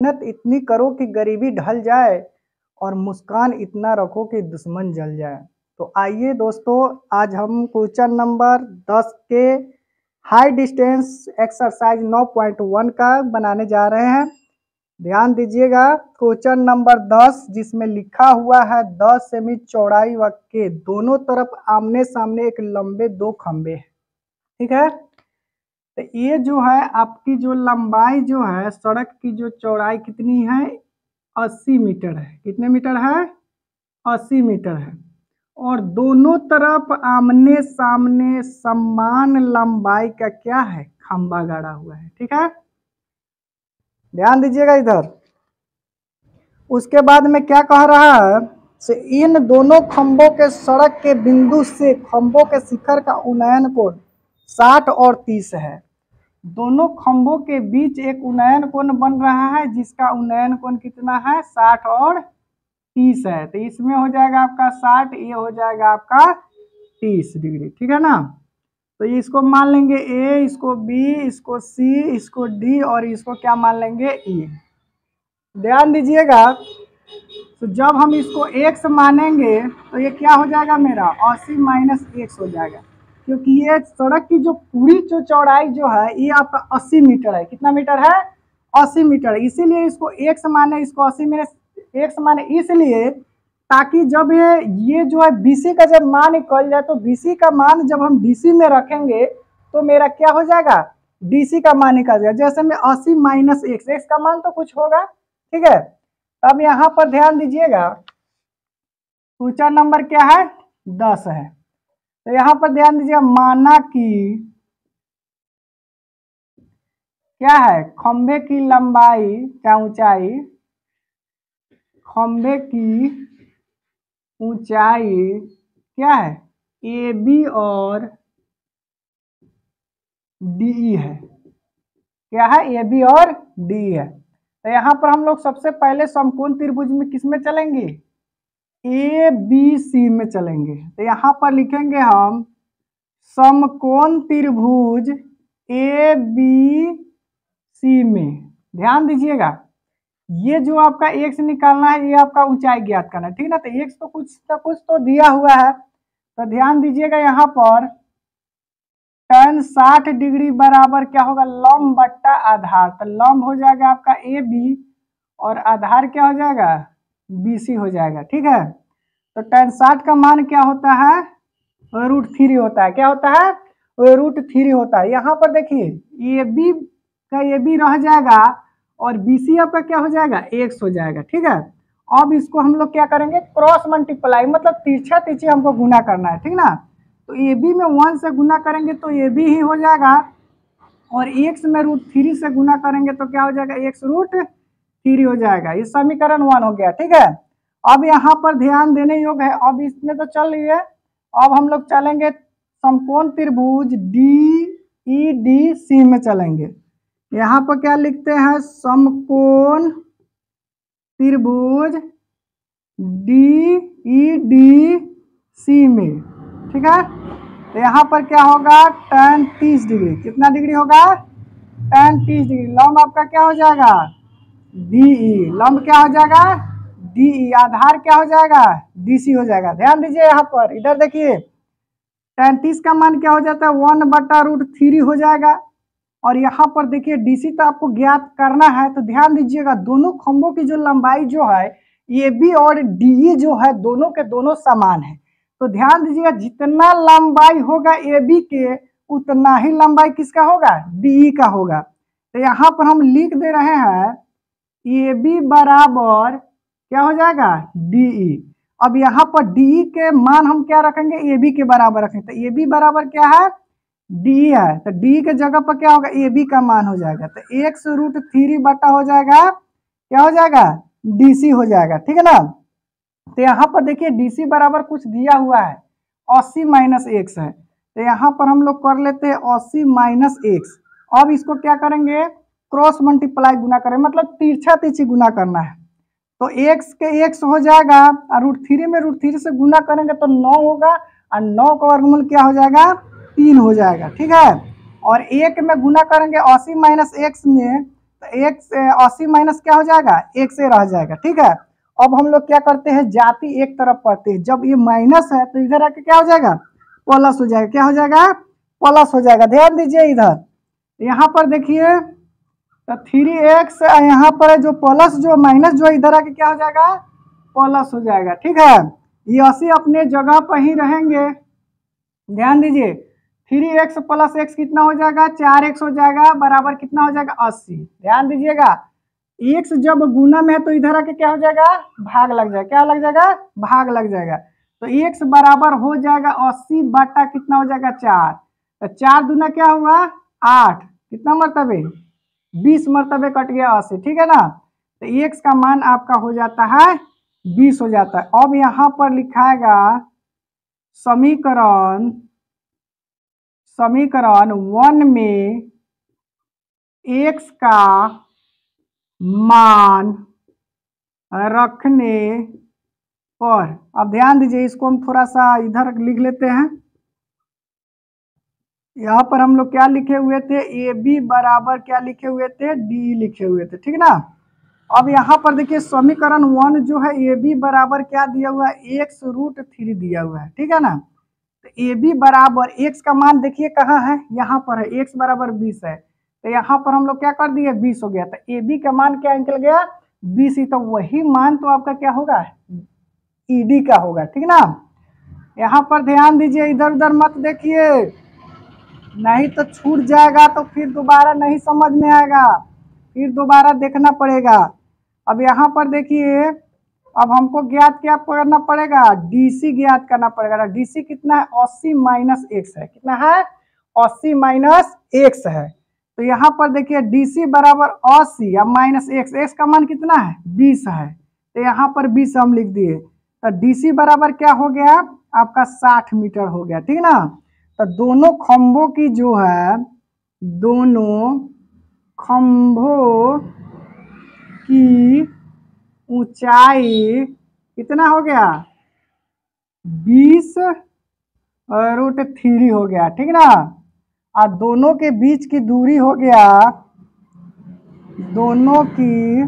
मेहनत इतनी करो कि गरीबी ढल जाए और मुस्कान इतना रखो कि दुश्मन जल जाए। तो आइए दोस्तों, आज हम क्वेश्चन नंबर 10 के हाई डिस्टेंस एक्सरसाइज 9.1 का बनाने जा रहे हैं। ध्यान दीजिएगा, क्वेश्चन नंबर 10 जिसमें लिखा हुआ है 10 सेमी चौड़ाई के दोनों तरफ आमने सामने एक लंबे दो खंबे हैं। ठीक है, तो ये जो है आपकी जो लंबाई जो है सड़क की जो चौड़ाई कितनी है 80 मीटर है। कितने मीटर है? 80 मीटर है। और दोनों तरफ आमने सामने समान लंबाई का क्या है? खंबा गाड़ा हुआ है। ठीक है, ध्यान दीजिएगा इधर। उसके बाद में क्या कह रहा है से इन दोनों खंभों के सड़क के बिंदु से खंभों के शिखर का उन्नयन कोण 60 और 30 है। दोनों खंभों के बीच एक उन्नयन कोण बन रहा है जिसका उन्नयन कोण कितना है? 60 और 30 है। तो इसमें हो जाएगा आपका 60, ये हो जाएगा आपका 30 डिग्री। ठीक है ना, तो इसको मान लेंगे ए, इसको बी, इसको सी, इसको डी और इसको क्या मान लेंगे? ई। ध्यान दीजिएगा, तो जब हम इसको x मानेंगे तो ये क्या हो जाएगा मेरा 80 माइनस x हो जाएगा, क्योंकि ये सड़क की जो पूरी जो चौड़ाई जो है ये आपका 80 मीटर है। कितना मीटर है? 80 मीटर है। इसीलिए इसको x माने, इसको 80 में x माने इसलिए ताकि जब ये जो है BC का जब मान निकल जाए तो BC का मान जब हम DC में रखेंगे तो मेरा क्या हो जाएगा? DC का मान निकल जाएगा। जैसे में 80 माइनस x का मान तो कुछ होगा। ठीक है, अब यहाँ पर ध्यान दीजिएगा, क्वेश्चन नंबर क्या है? 10 है। तो यहाँ पर ध्यान दीजिएगा, माना कि क्या है? खंबे की लंबाई क्या ऊंचाई, खंबे की ऊंचाई क्या है? AB और DE है। क्या है? AB और DE है। तो यहाँ पर हम लोग सबसे पहले समकोण त्रिभुज में किस में चलेंगे? ABC में चलेंगे। तो यहाँ पर लिखेंगे हम समकोण त्रिभुज ABC में। ध्यान दीजिएगा, ये जो आपका x निकालना है ये आपका ऊंचाई ज्ञात करना है। ठीक ना, तो x तो कुछ ना कुछ तो दिया हुआ है। तो ध्यान दीजिएगा, यहाँ पर tan 60 डिग्री बराबर क्या होगा? लंब बट्टा आधार। तो लंब हो जाएगा आपका AB और आधार क्या हो जाएगा? BC हो जाएगा। ठीक है, तो tan 60 का मान क्या होता है? √3 होता है। क्या होता है? √3 होता है। यहाँ पर देखिए AB का AB रह जाएगा और BC आपका क्या हो जाएगा? x हो जाएगा। ठीक है, अब इसको हम लोग क्या करेंगे? क्रॉस मल्टीप्लाई, मतलब तिरछा तिरछी हमको गुना करना है। ठीक ना, तो AB में 1 से गुना करेंगे तो AB ही हो जाएगा और x में √3 से गुना करेंगे तो क्या हो जाएगा? x √3 हो जाएगा। ये समीकरण 1 हो गया। ठीक है, अब यहाँ पर ध्यान देने योग्य है, अब इसमें तो चल रही है, अब हम लोग चलेंगे समकोण त्रिभुज DEDC में चलेंगे। यहाँ पर क्या लिखते हैं? समकोण त्रिभुज DEDC में। ठीक है, तो यहाँ पर क्या होगा? tan 30 degree. कितना डिग्री होगा? tan 30 degree. लंब आपका क्या हो जाएगा? DE। लंब क्या हो जाएगा? DE। आधार क्या हो जाएगा? DC हो जाएगा। ध्यान दीजिए, यहाँ पर इधर देखिए, tan 30 का मान क्या हो जाता है? 1/√3 हो जाएगा। और यहाँ पर देखिए DC तो आपको ज्ञात करना है। तो ध्यान दीजिएगा, दोनों खंभों की जो लंबाई जो है AB और DE जो है दोनों के दोनों समान है। तो ध्यान दीजिएगा, जितना लंबाई होगा AB के उतना ही लंबाई किसका होगा? DE का होगा। तो यहाँ पर हम लिख दे रहे हैं AB बराबर क्या हो जाएगा? DE। अब यहाँ पर DE के मान हम क्या रखेंगे? AB के बराबर रखेंगे। तो AB बराबर क्या है? DE है। तो DE के जगह पर क्या होगा? AB का मान हो जाएगा। तो x √3 बटा हो जाएगा क्या हो जाएगा? DC हो जाएगा। ठीक है ना, तो यहाँ पर देखिए DC बराबर कुछ दिया हुआ है 80 माइनस x है। तो यहाँ पर हम लोग कर लेते हैं 80 माइनस x। अब इसको क्या करेंगे? क्रॉस मल्टीप्लाई गुना करें, मतलब तिरछा तिरछी गुना करना है। तो x के x हो जाएगा और √3 में √3 से गुना करेंगे तो 9 होगा और 9 का वर्गमूल क्या हो जाएगा? 3 हो जाएगा। ठीक है, और 1 में गुना करेंगे 80 माइनस x में तो 1 से 80 माइनस क्या हो जाएगा, 1 से रह जाएगा। ठीक है, अब हम लोग क्या करते हैं, जाति एक तरफ पढ़ते हैं। जब ये माइनस है तो इधर आके क्या हो जाएगा, प्लस हो जाएगा। क्या हो जाएगा, प्लस हो जाएगा। ध्यान दीजिए इधर, यहाँ पर देखिए तो 3x यहाँ पर है जो प्लस जो माइनस जो इधर आके क्या हो जाएगा, प्लस हो जाएगा। ठीक है, ये 80 अपने जगह पर ही रहेंगे। ध्यान दीजिए 3x प्लस x कितना हो जाएगा, 4x हो जाएगा, बराबर कितना हो जाएगा, 80। ध्यान दीजिएगा x जब गुना में है तो इधर आके क्या हो जाएगा, भाग लग जाएगा। क्या लग जाएगा, भाग लग जाएगा। तो x बराबर हो जाएगा 80 बटा कितना हो जाएगा, 4। तो 4 दूना क्या हुआ, 8, कितना मरतबे, 20 मरतबे कट गया 80। ठीक है ना, तो x का मान आपका हो जाता है 20 हो जाता है। अब यहाँ पर लिखाएगा समीकरण 1 में x का मान रखने पर, अब ध्यान दीजिए इसको हम थोड़ा सा इधर लिख लेते हैं। यहाँ पर हम लोग क्या लिखे हुए थे, ए बी बराबर क्या लिखे हुए थे, डी लिखे हुए थे। ठीक है ना, अब यहाँ पर देखिए समीकरण 1 जो है ए बी बराबर क्या दिया हुआ है, x√3 दिया हुआ है। ठीक है ना, तो ए बी बराबर x का मान देखिए कहाँ है, यहाँ पर है, x बराबर 20 है। तो यहाँ पर हम लोग क्या कर दिए, 20 हो गया। तो ए बी का मान क्या निकल गया, 20 ही। तो वही मान तो आपका क्या होगा, ईडी का होगा। ठीक है ना, यहाँ पर ध्यान दीजिए, इधर उधर मत देखिए, नहीं तो छूट जाएगा तो फिर दोबारा नहीं समझ में आएगा, फिर दोबारा देखना पड़ेगा। अब यहाँ पर देखिए, अब हमको ज्ञात क्या करना पड़ेगा, डीसी ज्ञात करना पड़ेगा। डीसी कितना है, 80 माइनस एक्स है। कितना है, 80 माइनस एक्स है। तो यहाँ पर देखिए डीसी बराबर 80 या माइनस एक्स, एक्स का मान कितना है, 20 है। तो यहाँ पर 20 हम लिख दिए। तो डीसी बराबर क्या हो गया आपका, 60 मीटर हो गया। ठीक है ना, तो दोनों खंभों की जो है, दोनों खंभों की ऊंचाई कितना हो गया, 20√3 हो गया। ठीक ना, और दोनों के बीच की दूरी हो गया, दोनों की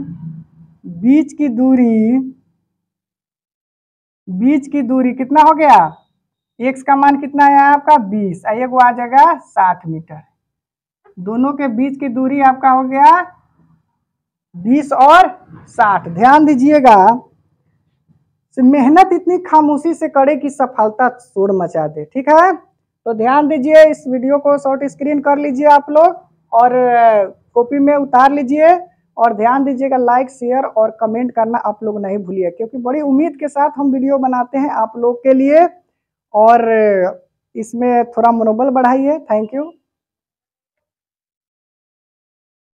बीच की दूरी कितना हो गया, x का मान कितना है आपका 20, ये वो आ जाएगा 60 मीटर। दोनों के बीच की दूरी आपका हो गया 20 और 60। ध्यान दीजिएगा, मेहनत इतनी खामोशी से करे कि सफलता शोर मचा दे। ठीक है, तो ध्यान दीजिए, इस वीडियो को शॉर्ट स्क्रीन कर लीजिए आप लोग और कॉपी में उतार लीजिए। और ध्यान दीजिएगा, लाइक शेयर और कमेंट करना आप लोग नहीं भूलिए, क्योंकि बड़ी उम्मीद के साथ हम वीडियो बनाते हैं आप लोग के लिए, और इसमें थोड़ा मनोबल बढ़ाइए। Thank you.